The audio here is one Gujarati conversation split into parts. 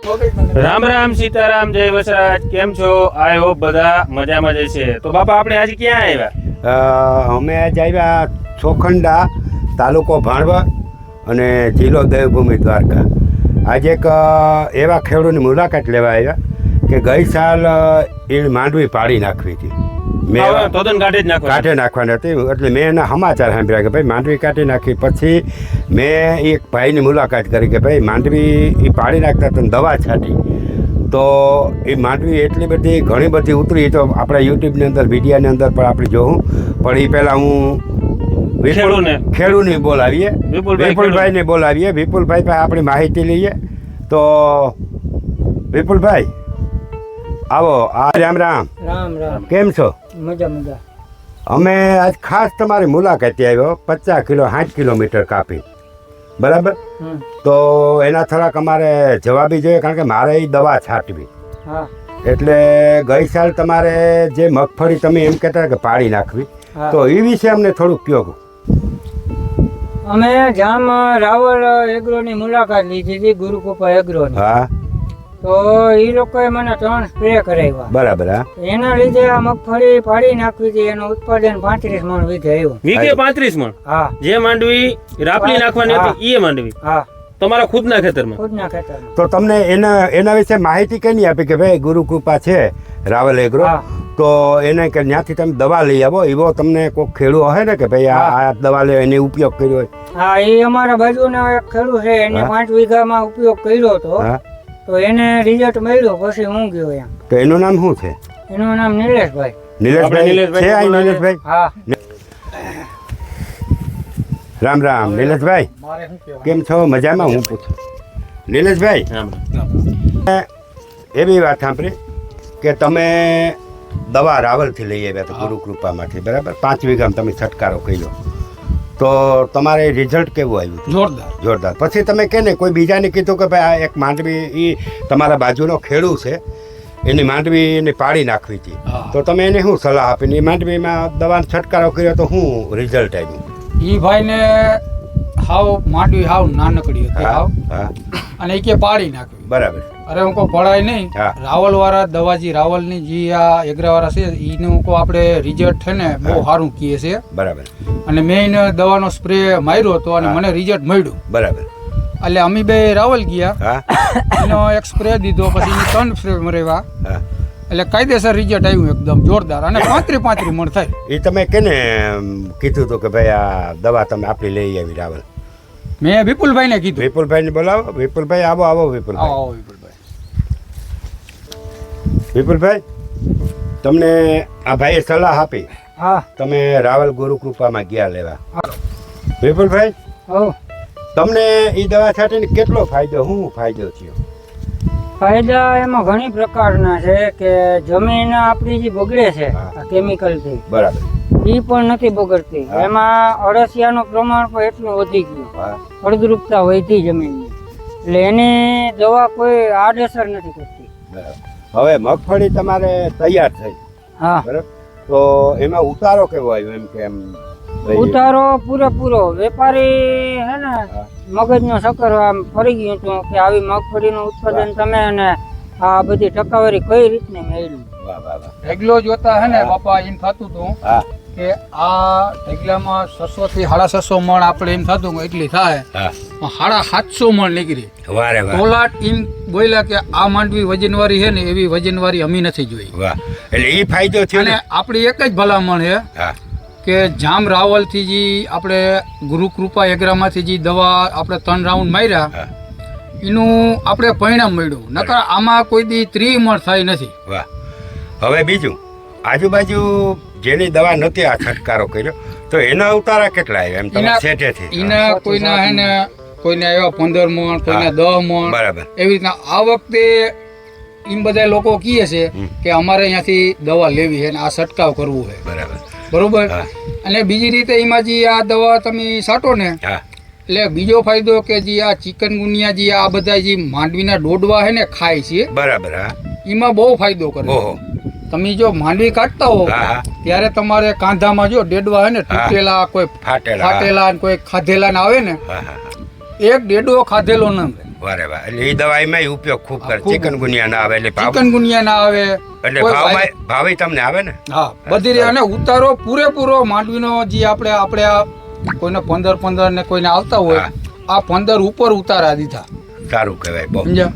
રામ રામ સીતારામ જય વસરાજ. કેમ છો? આઈ હોપ બધા મજામાં જ છે. તો બાપા આપણે આજે ક્યાં આવ્યા? અમે આજ આવ્યા ચોખંડા, તાલુકો ભાણવડ અને જિલ્લો દેવભૂમિ દ્વારકા. આજે એક એવા ખેડૂતની મુલાકાત લેવા આવ્યા કે ગઈ સાલ એ માંડવી પાડી નાખવી હતી. કાઢે નાખવાની હતી. એટલે મેં એના સમાચાર સાંભળ્યા કે ભાઈ માંડવી કાઢી નાખી. પછી મેં એક ભાઈની મુલાકાત કરી કે ભાઈ માંડવી એ પાડી નાખતા તો દવા છાંટી તો એ માંડવી એટલી બધી ઘણી બધી ઉતરી. તો આપણા યુટ્યુબની અંદર વિડીયાની અંદર પણ આપણે જોઉં. પણ એ પહેલાં હું ખેડૂતને બોલાવીએ, વિપુલભાઈને બોલાવીએ. વિપુલભાઈ પાસે આપણી માહિતી લઈએ. તો વિપુલભાઈ આવો. રામ રામ. રામ રામ. કેમ છો? મજા મજા. અમે આજ ખાસ તમારી મુલાકાતે આવ્યો. 50 કિલો 60 કિલોમીટર કાપી, બરાબર? તો એના થોડાક અમારે જવાબી જોઈએ, કારણ કે મારે એ દવા છાંટવી. હા. એટલે ગઈ સાલ તમારે જે મગફળી તમે એમ કહેતા કે પાડી નાખવી, તો એ વિશે અમને થોડુંક કહો. અમે જામ રાવલ એગ્રોની મુલાકાત લીધી હતી, ગુરુકૃપા એગ્રોની. હા. તો એ લોકોએ મને 3 સ્પ્રે કરાવ્યા. બરાબર. હા. એના લીધે આ મગફળી પાડી નાખવી હતી. એનું ઉત્પાદન 35 મણ વીઘે આવ્યું. વીઘે 35 મણ? હા. જે માંડવી રાપલી નાખવાની હતી એ માંડવી? હા. તમારા ખુદના ખેતરમાં? ખુદના ખેતરમાં. તો તમને એના વિશે માહિતી કેની આપી કે ભાઈ ગુરુકૃપા છે રાવલ એગ્રો, તો એને કે ત્યાંથી તમે દવા લઈ આવો. એવો તમને કોઈ ખેડૂત હશે ને કે ભાઈ આ દવા લે એને ઉપયોગ કર્યો હોય? હા, એ અમારા બાજુના એક ખેડૂત છે, એને 5 વીઘામાં ઉપયોગ કર્યો હતો. તો એને રિઝલ્ટ મળ્યું. પછી હું ગયો એમ. તો એનું નામ શું છે? એનું નામ નિલેશભાઈ. નિલેશભાઈ છે? નિલેશભાઈ. હા. રામ રામ નિલેશભાઈ, કેમ છો? મજામાં? હું પૂછું નિલેશભાઈ, એવી વાત સાંભળી કે તમે દવા રાવલથી લઈ આવ્યા હતા ગુરુકૃપામાંથી, બરાબર? 5 વીઘામાં તમે છટકારો કર્યો. તો તમારે રિઝલ્ટ કેવું આવ્યું? જોરદાર. જોરદાર. પછી તમે કે ને કોઈ બીજાને કીધું કે ભાઈ આ એક માંડવી એ તમારા બાજુનો ખેડૂત છે, એની માંડવી એને પાડી નાખવી હતી, તો તમે એને શું સલાહ આપીને એ માંડવીમાં દવાનો છટકારો કર્યો તો શું રિઝલ્ટ આવ્યું? ઈ ભાઈને હાવ માંડવી હાવ નાનકડી હતી હાવ, અને એ કે પાડી નાખવી. બરાબર. અરે હું કહું પડાય નહીં. રાવલ વાળા દવાજી રાવલની જે આ એગ્રા વાળા છે એને હું કહું આપણે રિઝલ્ટ છે ને બહુ સારું કહે છે. બરાબર. અને મેં એને દવાનો સ્પ્રે માર્યો હતો અને મને રિઝલ્ટ મળ્યું. બરાબર. એટલે અમે બે રાવલ ગયા, એનો એક સ્પ્રે દીધો, પછી એને 3 સ્પ્રે મરેવા. એટલે કાયદેસર રિઝલ્ટ આવ્યું એકદમ જોરદાર. અને 35 મણ થાય. એ તમે કેને કીધું હતું કે ભાઈ આ દવા તમે આપણી લઈ આવી રાવલ? મેં વિપુલભાઈને કીધું. વિપુલભાઈને બોલાવો. વિપુલભાઈ આવો. આવો વિપુલભાઈ. આવો વિપુલભાઈ. વિપુલભાઈ, તમને આ ભાઈએ સલાહ આપી. હા. તમે રાવલ ગુરુકૃપામાં ગયા લેવા. વિપુલભાઈ, તમને એ દવા છાંટીને કેટલો ફાયદો, શું ફાયદો થયો? ફાયદા એમાં ઘણી પ્રકારના છે કે જમીન આપણી જે બગડે છે કેમિકલથી, બરાબર, એ પણ નથી બગડતી. એમાં અળસિયાનું પ્રમાણ પણ એટલું વધી ગયું, ફળદ્રુપતા વધી જમીનની. એટલે એની દવા કોઈ આડઅસર નથી કરતી. હવે મગફળી તમારે તૈયાર થઈ, હા, બરાબર, તો એમાં ઉતારો કેવો આવ્યો? એમ કે એમ ઉતારો પૂરેપૂરો. વેપારી હે ને મગજનો ચક્કર આમ ફરી ગયું હતું કે આવી મગફળીનું ઉત્પાદન તમે અને આ બધી ટકાવારી કઈ રીતને મેળવી. ઢગલો જોતા હે ને બાપા એમ થતું હતું કે આ ઢગલામાં 600 થી 650 મણ આપણે એમ થતું એટલી થાય, 750 મણ નીકળી. તોલાટ એમ બોલ્યા કે આ માંડવી વજનવાળી છે ને એવી વજનવાળી અમે નથી જોઈ. એટલે એ ફાયદો છે. અને આપણી એક જ ભલામણ છે કે જામ રાવલ થી જે આપણે ગુરુકૃપા એગ્રામાંથી જે દવા આપણે 3 રાઉન્ડ માર્યા એનું આપણે પરિણામ મળ્યું. નકર આમાં કોઈ દી 30 મણ થાય નથી. વાહ. હવે બીજું, આજુબાજુ જેની દવા નથી આ છટકારો કર્યો તો એના ઉતારા કેટલા આવ્યા એમ તમે સેટેથી? એના કોઈના હે ને કોઈને આવ્યા 15 મણ, કોઈને 10 મણ. બરાબર. એવી રીતના આ વખતે એમ બધા લોકો કહે છે કે અમારે અહીંયાથી દવા લેવી છે ને આ છંટકાવ કરવું છે. બરાબર. બરોબર. અને બીજી રીતે એમાં જે આ દવા તમે છાંટો ને એટલે બીજો ફાયદો કે જે આ ચિકનગુનિયા જે આ બધા જે માંડવીના ડોડવા છે ને ખાય છે, બરાબર, એમાં બહુ ફાયદો કરે. તમે જો માંડવી કાઢતા હો ત્યારે તમારે કાંધામાં જો ડેડવા હે ને તૂટેલા, કોઈ ફાટેલા, કોઈ ખાધેલા ના આવે ને એક ડેડો ખાધેલો ન રહે. વારે વાહ. એટલે એ દવા એમાં ઉપયોગ ખૂબ કરે. ખૂબ. ચિકનગુનિયા ના આવે એટલે ભાવ ચિકનગુનિયા ના આવે. એટલે કોઈ ભાવમાં ભાવે તમને આવે ને. હા બધી રીતે. અને ઉતારો પૂરેપૂરો માંડવીનો જે આપણે આ કોઈને 15 ને કોઈને આવતા હોય આ 15 ઉપર ઉતારા દીધા. સારું કહેવાય બહુ. સમજ્યા?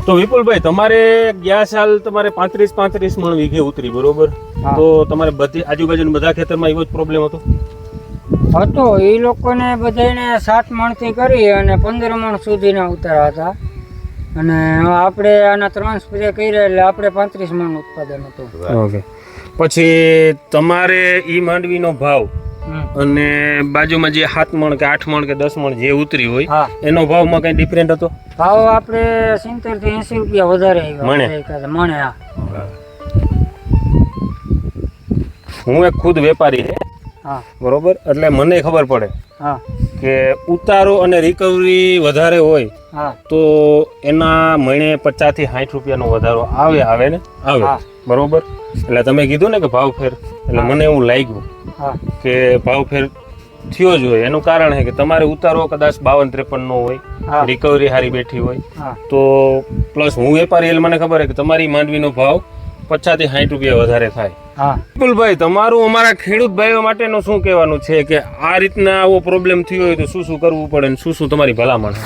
તો વિપુલભાઈ તમારે ગયા સાલ તમારે 35 મણ વીઘે ઉતરી બરોબર, હા. તો તમારે બધી આજુબાજુના બધા ખેતરમાં એવો જ પ્રોબ્લેમ હતો? હતો એ લોકોને બધાને 7 મણથી કરી અને 15 મણ સુધીના ઉતારા હતા. અને આપણે આના 3 સ્પ્રે કર્યા એટલે આપણે 35 મણ ઉત્પાદન હતું. ઓકે. પછી તમારે ઈ માંડવીનો ભાવ અને બાજુમાં જે 7 મણ કે 8 મણ કે 10 મણ જે ઉતરી હોય હા. એનો ભાવમાં કઈ ડિફરન્ટ હતો? ભાવ આપણે 70 થી 80 રૂપિયા વધારે મણે? આવ્યા મણે. હા. હું એક ખુદ વેપારી છે હા. બરોબર, એટલે મને ખબર પડે હા. કે ઉતારો અને રિકવરી વધારે હોય હા. તો એના મહિને 50 થી 60 રૂપિયાનો વધારો આવે ને આવે. હા. બરોબર, એટલે તમે કીધું ને કે ભાવ ફેર, એટલે મને એવું લાગ્યું હા. કે ભાવ ફેર થયો જ હોય. એનું કારણ છે કે તમારે ઉતારો કદાચ 52-53 નો હોય, હા. રિકવરી સારી બેઠી હોય, હા. તો પ્લસ હું વેપારી એટલે મને ખબર છે કે તમારી માંડવીનો ભાવ 50 થી 60 રૂપિયા વધારે થાય. હા. વિપુલભાઈ તમારું અમારા ખેડૂત ભાઈઓ માટેનું શું કહેવાનું છે કે આ રીતના આવો પ્રોબ્લેમ થયો હોય તો શું શું કરવું પડે ને શું તમારી ભલામણ?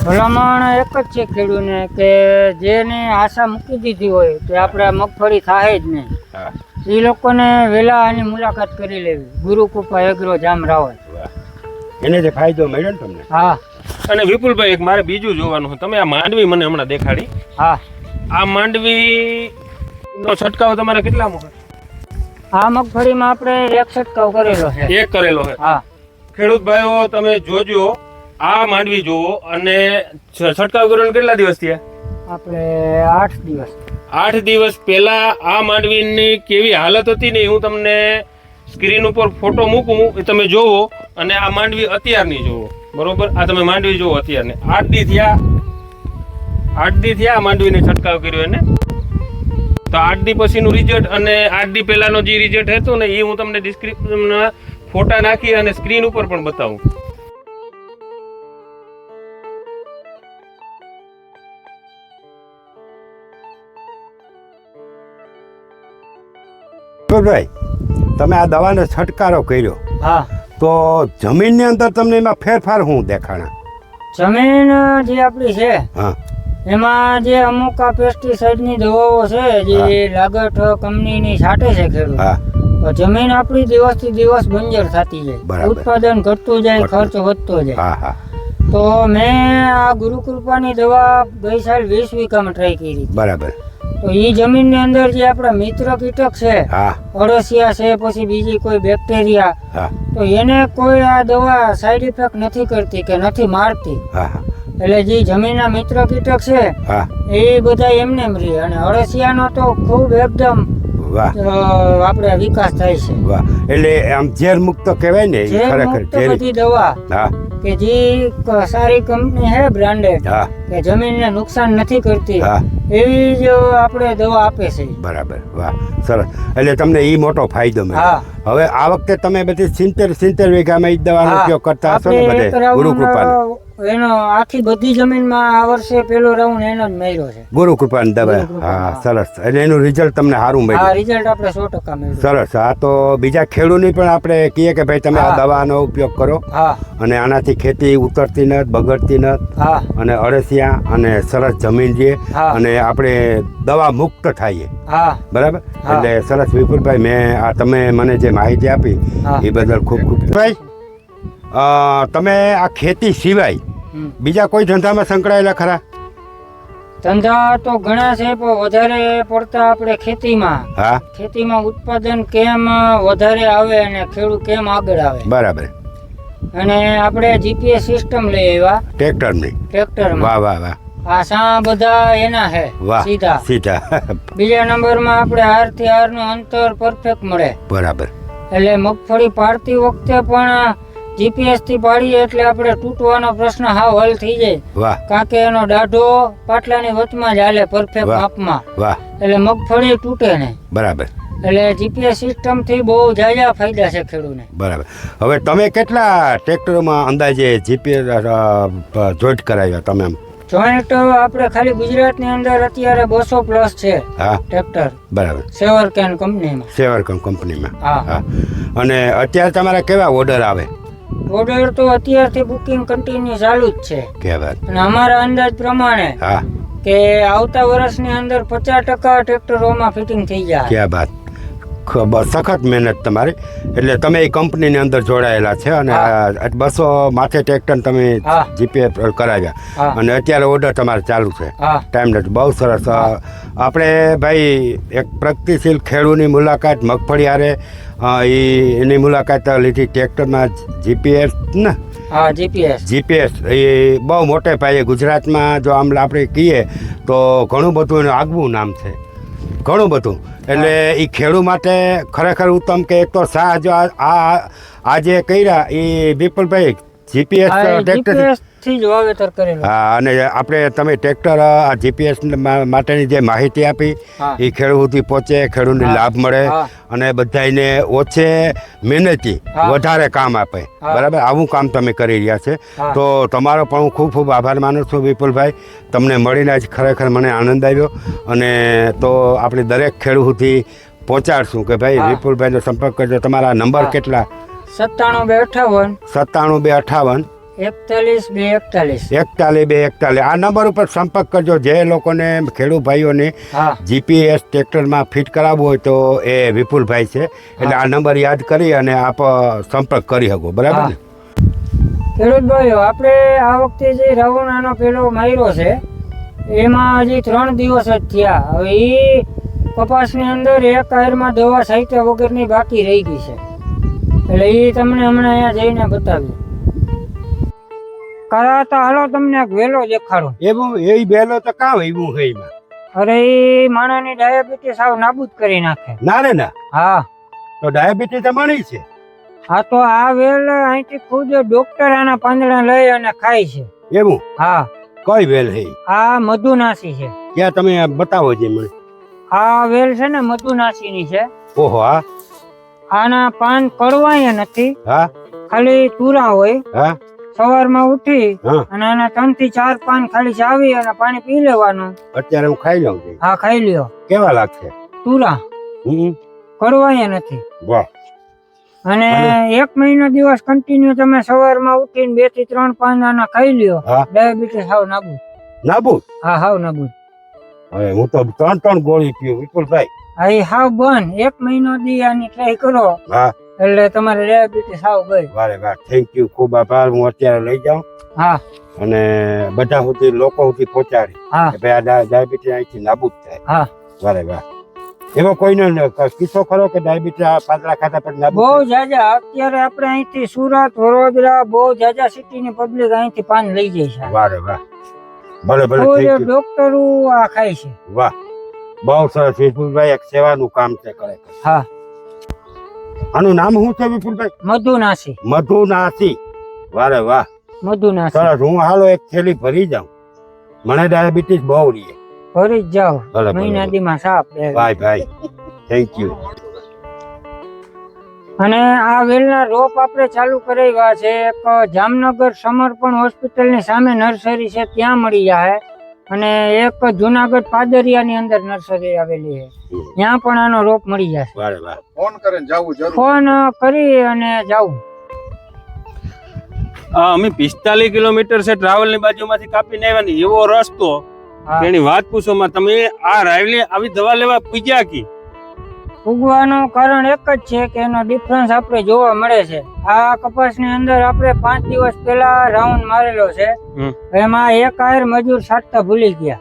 ભલામણ એક જ છે ખેડૂતને કે જેને આશા મૂકી દીધી હોય કે આપણે મગફળી થાય જ નહીં, એ લોકોને વહેલા આની મુલાકાત કરી લેવી. ગુરુકૃપા એગ્રો જામ રાવલ. એને જે ફાયદો મળ્યો ને તમને. હા. અને વિપુલભાઈ એક મારે બીજું જોવાનું છે. તમે આ માંડવી મને હમણાં દેખાડી, હા. આ માંડવી નો છંટકાવ તમારે કેટલામાં છે? આ મગફળીમાં આપણે એક છંટકાવ કરેલો છે. એક કરેલો છે. હા. ખેડૂત ભાઈઓ તમે જોજો, આ માંડવી જોવો અને છંટકાવ કરવાનો કેટલા દિવસ થયા? આપણે 8 દિવસ. 8 દિવસ પહેલા આ માંડવીની કેવી હાલત હતી ને હું તમને સ્ક્રીન ઉપર ફોટો મૂકું, એ તમે જોવો. અને આ માંડવી અત્યારની જોવો બરોબર. આ તમે માંડવી જોવો અત્યારની. 8 દી થયા આ માંડવીને છંટકાવ કર્યો એને. તો 8 દી પછીનું રિઝલ્ટ અને 8 દી પહેલાનો જે રિઝલ્ટ હતો ને એ હું તમને ડિસ્ક્રિપ્શનમાં ફોટા નાખી અને સ્ક્રીન ઉપર પણ બતાવું. ભાઈ તમે આ દવાનો છંટકારો કર્યો હા. તો જમીનની અંદર તમને એમાં ફેરફાર શું દેખાણા? જમીન જે આપણી છે હા. એમાં જે અમુક આ પેસ્ટિસાઇડની દવાઓ છે જે લાગટ કંપનીની છાંટે છે ખેડૂત, હા. તો જમીન આપણી દિવસથી દિવસ બંજર થતી જાય, બરાબર. ઉત્પાદન ઘટતું જાય, ખર્ચ વધતો જાય. હા હા. તો મેં આ ગુરુકૃપાની દવા ગઈ સાલ 20 વીઘામાં ટ્રાય કરી હતી. બરાબર. તો એ જમીનની અંદર જે આપણા મિત્ર કીટક છે, હા. અળસિયા છે, પછી બીજી કોઈ બેક્ટેરિયા, હા. તો એને કોઈ આ દવા સાઈડ ઇફેક્ટ નથી કરતી કે નથી મારતી. હા હા. એટલે જે જમીનના મિત્ર કીટક છે હા. એ બધા એમને એમ રહે. અને અળસિયાનો તો ખૂબ એકદમ વાહ આપણે વિકાસ થાય છે. વાહ. એટલે આમ ઝેર મુક્ત કહેવાય ને, એ જે ખરેખર મુક્ત ઝેરી. બધી દવા હા કે જે સારી કંપની છે બ્રાન્ડેડ, હા કે જમીનને નુકસાન નથી કરતી, હા. એવી જ આપણે દવા આપે છે. બરાબર. વાહ સરસ. એટલે તમને એ મોટો ફાયદો મળ્યો. હા. હવે આ વખતે તમે બધી 70 વીઘામાં એ દવાનો હા. ઉપયોગ કરતા હશો ને આપણે એક બધે? રાઉન્ડ ગુરુકૃપાની એનો આખી બધી જમીનમાં આ વર્ષે પેલો રાઉન્ડ એનો જ માર્યો છે. ગુરુકૃપાની દવા. ગુરુકૃપાની, હા હા. સરસ. એટલે એનું રિઝલ્ટ તમને સારું આ મળ્યું. રિઝલ્ટ આપણે 100% મળ્યું. સરસ. હા તો બીજા ખેડૂતની પણ આપણે કહીએ કે ભાઈ તમે આ હા. દવાનો ઉપયોગ કરો હા. અને આનાથી ખેતી ઉતરતી નથી, બગડતી નથી, હા. અને અળસિયા અને સરસ જમીન છે હા. અને આપણે દવા મુક્ત થઈએ. હા. બરાબર. હા. એટલે સરસ વિપુલભાઈ, મેં આ તમે મને જે માહિતી આપી હા. એ બદલ ખૂબ ખૂબ ભાઈ. તમે આ ખેતી સિવાય હમ. બીજા કોઈ ધંધામાં સંકળાયેલા ખરા? ધંધા તો ઘણા છે પણ વધારે પડતા આપણે હા. ખેતીમાં ઉત્પાદન કેમ વધારે આવે અને ખેડૂત કેમ આગળ આવે. બરાબર. અને આપણે જીપીએસ સિસ્ટમ લઈ આવ્યા ટ્રેક્ટરની. ટ્રેક્ટરમાં. વાહ વાહ વાહ. આ સા બધા એના છે વાહ સીધા. સીધા. બીજા નંબરમાં આપણે હાર થી હાર નું અંતર પરફેક્ટ મળે. બરાબર. એટલે મગફળી પાડતી વખતે પણ જીપીએસ થી પાડીએ એટલે આપણે તૂટવાનો પ્રશ્ન હાવ હલ થઈ જાય. વાહ કારણ કે એનો દાઢો પાટલાની વચમાં જ હાલે પરફેક્ટ વાહ. માપમાં, વાહ. એટલે મગફળી તૂટે નહીં. બરાબર. એટલે જીપીએસ સિસ્ટમ થી બહુ જાજા ફાયદા છે ખેડૂતને. બરાબર. હવે તમે કેટલા ટ્રેક્ટરોમાં અંદાજે જીપીએસ જોઈન્ટ કરાવ્યા તમે એમ? જોઈન્ટ આપણે ખાલી ગુજરાતની અંદર અત્યારે 200 પ્લસ છે હા ટ્રેક્ટર. બરાબર. સેવરકેન કંપનીમાં. સેવરકમ કંપનીમાં. હા. હા. અને અત્યારે તમારા કેવા ઓર્ડર આવે? ઓર્ડર તો અત્યારથી બુકિંગ કન્ટિન્યુ ચાલુ જ છે. કે વાત. અને અમારા અંદાજ પ્રમાણે હા કે આવતા વર્ષની અંદર 50% ટ્રેક્ટરોમાં ફિટિંગ થઈ જાય. ક્યાં વાત. સખત મહેનત તમારી. એટલે તમે એ કંપનીની અંદર જોડાયેલા છે અને 200 માથે ટ્રેક્ટર તમે હા. જીપીએસ કરાવ્યા હા. અને અત્યારે ઓર્ડર તમારે ચાલુ છે. હા. ટાઈમ નથી. બહુ સરસ. આપણે ભાઈ એક પ્રગતિશીલ ખેડૂતની મુલાકાત મગફળી હારે એની મુલાકાત લીધી ટ્રેક્ટરમાં જીપીએસ ને હા જીપીએસ એ બહુ મોટે પાયે ગુજરાતમાં જો આમ આપણે કહીએ તો ઘણું બધું એનું આગવું નામ છે. ઘણું બધું. એટલે એ ખેડૂત માટે ખરેખર ઉત્તમ કે એક તો સાહ જો આજે કર્યા એ વિપુલભાઈ જીપીએસ ટ્રેક્ટર થી જ વાવેતર કરેલું. હા. અને આપણે તમે ટ્રેક્ટર આ જીપીએસ માટેની જે માહિતી આપી હા. એ ખેડૂત સુધી પહોંચે, ખેડૂતને હા. લાભ મળે હા. અને બધાને ઓછે મહેનતી હા. વધારે કામ આપે. હા. બરાબર. આવું કામ તમે કરી રહ્યા છે. હા. તો તમારો પણ હું ખૂબ ખૂબ આભાર માનું છું વિપુલભાઈ. તમને મળીને જ ખરેખર મને આનંદ આવ્યો અને તો આપણે દરેક ખેડૂત સુધી પહોંચાડશું કે ભાઈ હા. વિપુલભાઈનો સંપર્ક કરજો. તમારા નંબર હા. કેટલા? 97 97 258 41 41 આ નંબર ઉપર સંપર્ક કરજો. જે લોકોને ખેડૂત ભાઈઓને હા. જીપીએસ ટ્રેક્ટરમાં ફિટ કરાવવું હોય તો એ વિપુલભાઈ છે. એટલે આ નંબર યાદ કરી અને આપ સંપર્ક કરી શકો. બરાબર ને? ખેડૂત ભાઈઓ, આપણે આ વખતે જે રાવણાનો પેલો માર્યો છે એમાં હજી 3 દિવસ જ થયા. હવે એ કપાસની અંદર એક આયરમાં દવા સાહિત્ય વગરની બાકી રહી ગઈ છે. એટલે એ તમને હમણાં અહીંયા જઈને બતાવ્યું. કરાતા હાલો તમને એક વેલો દેખાડું. એવું એ બેલો તો કાં એવું છે એમાં? અરે એ માણસની ડાયાબિટીસ સાવ નાબૂદ કરી નાખે. ના રે ના. હા. તો ડાયાબિટીસ તો મળી છે. હા, તો આ વેલ અહીંથી ખુદ ડોક્ટર આના પાંદડા લઈ અને ખાય છે. એવું? હા. કઈ વેલ છે? આ મધુનાસી છે. ક્યાં તમે બતાવો છે મને. આ વેલ છે ને મધુનાસીની છે. ઓહો. હા આના પાન કડવાય નથી. હા ખાલી તુરા હોય. હા સવારમાં ઉઠી હા. અને આના 3 થી 4 પાન ખાલી ચાવી અને પાણી પી લેવાનું. અત્યારે હું ખાઈ લઉં છું. હા, ખાઈ લ્યો. કેવા લાગશે? તુરા કડવાય નથી. વાહ. અને 1 મહિનો દિવસ કન્ટિન્યુ તમે સવારમાં ઉઠીને 2 થી 3 પાન આના ખાઈ લ્યો. હા. ડાયાબિટીસ હાવ નાબૂદ. નાબૂદ? હા, હાવ નાબૂદ. હવે હું તો 3 ગોળી પીવું વિપુલભાઈ. હા, એ હાવ બંધ. 1 મહિનો દી આની ટ્રાય કરો હા. એટલે તમારે ડાયાબિટીસ હાવ ગઈ. વારે વાહ. Thank you. ખૂબ આભાર. હું અત્યારે લઈ જાઉં હા. અને બધા સુધી લોકો સુધી પહોંચાડી હા. કે ભાઈ આ ડાયાબિટીસ અહીંથી નાબૂદ થાય. હા. વારે વાહ. એવો કોઈનો કિસ્સો ખરો કે ડાયાબિટીસ આ પાંદડા ખાતા પછી નાબૂદ બહુ થાય? જાજા અત્યારે આપણે અહીંથી સુરત, વડોદરા બહુ જાજા સિટીની પબ્લિક અહીંથી પાન લઈ જાય છે. વારે વાહ. ભલે ભલે. કોઈ થેન્ક યુ. ડોક્ટરો આ ખાય છે. વાહ. બહુ સરસ. વિપુલભાઈ એક સેવાનું કામ છે કરે. હા. આનું નામ શું છે વિપુલભાઈ? મધુનાસી. મધુનાસી. વારે વાહ. મધુનાસી. સરસ. હું હાલો એક થેલી ભરી જાઉં. મને ડાયાબિટીસ બહુ રહી. ભરી જ જાઓ. ભલે, ભલે. મહિના દીમાં સાપ. Bye bye. Thank you. અને આ વેલના રોપ આપણે ચાલુ કરાવ્યા છે. એક જામનગર સમર્પણ હોસ્પિટલની સામે નર્સરી છે, ત્યાં મળી જાય. અને એક જુનાગઢ પાદરિયાની અંદર નર્સરી આવેલી છે, ત્યાં પણ આનો રોપ મળી જશે. વારે વાહ. ફોન કરીને જાવું જરૂર. ફોન કરી અને જાવું. અમે 45 કિલોમીટર છે ટ્રાવેલ ની બાજુમાંથી કાપીને આવ્યા ને એવો રસ્તો હા. એની વાત પૂછો માં. તમે આ રાયલી આવી દવા લેવા પૂજ્યા કી? ઉગવાનું કારણ એક જ છે કે એનો ડિફરન્સ આપણે જોવા મળે છે. આ કપાસની અંદર આપણે 5 દિવસ પહેલા રાઉન્ડ મારેલો છે. એમાં એક આયર મજૂર છાંટતા ભૂલી ગયા.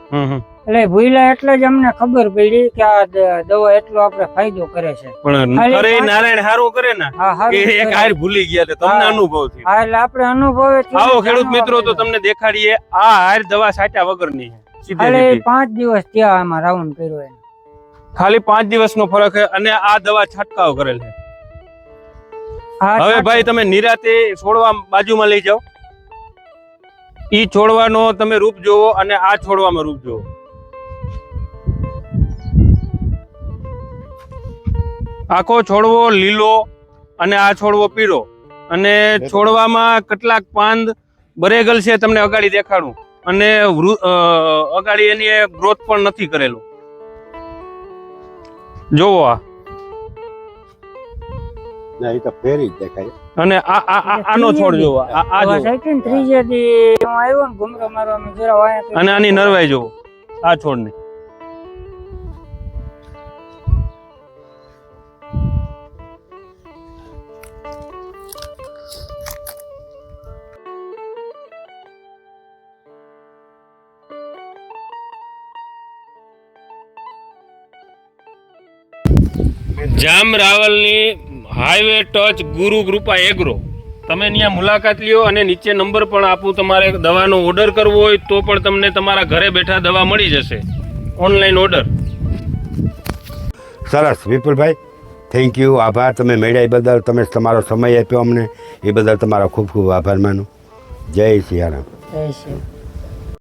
એટલે ભૂલ્યા એટલે જ અમને ખબર પડી કે આ દવા એટલો આપણે ફાયદો કરે છે. પણ અરે નારાયણ હારું કરે ને હા, હારું કે એક કરે. આયર ભૂલી ગયા એટલે તમને હા. અનુભવ થયો. હા, એટલે આપણે અનુભવે આવો ખેડૂત મિત્રો તો તમને દેખાડીએ આ આયર દવા છાંટ્યા વગરની છે. સીધે ખાલી સીધી. 5 દિવસ ત્યાં આમાં રાઉન્ડ કર્યો એને. ખાલી 5 દિવસનો ફરક છે અને આ દવા છંટકાવ કરેલ છે. હવે ભાઈ તમે નિરાતે છોડવા બાજુમાં લઈ જાઓ. ઈ છોડવાનો તમે રૂપ જોવો અને આ છોડવામાં રૂપ જોવો. આખો છોડવો લીલો અને આ છોડવો પીળો અને છોડવામાં કેટલાક પાંદ બરેગલ છે, તમને અગાડી દેખાડું, અને અગાડી એની ગ્રોથ પણ નથી કરેલું. જોવો આ ના એ તો ફેરી જ દેખાય. અને આનો છોડ જોવો, આ જોવો, ત્રીજે દી હું આવ્યો ને ઘુમરો મારવા જરા વાયા કર્યો. અને આની નરવાઈ જોવો આ છોડની. જામ રાવલની હાઈવે ટચ ગુરુ કૃપા એગ્રો, તમે ત્યાં મુલાકાત લ્યો અને નીચે નંબર પણ આપું. તમારે દવાનો ઓર્ડર કરવો હોય તો પણ તમને તમારા ઘરે બેઠા દવા મળી જશે, ઓનલાઈન ઓર્ડર. સરસ વિપુલભાઈ, થેન્ક યુ, આભાર. તમે મળ્યા એ બદલ, તમે તમારો સમય આપ્યો અમને એ બદલ તમારો ખૂબ ખૂબ આભાર માનું. જય સિયારામ. જય શ્રી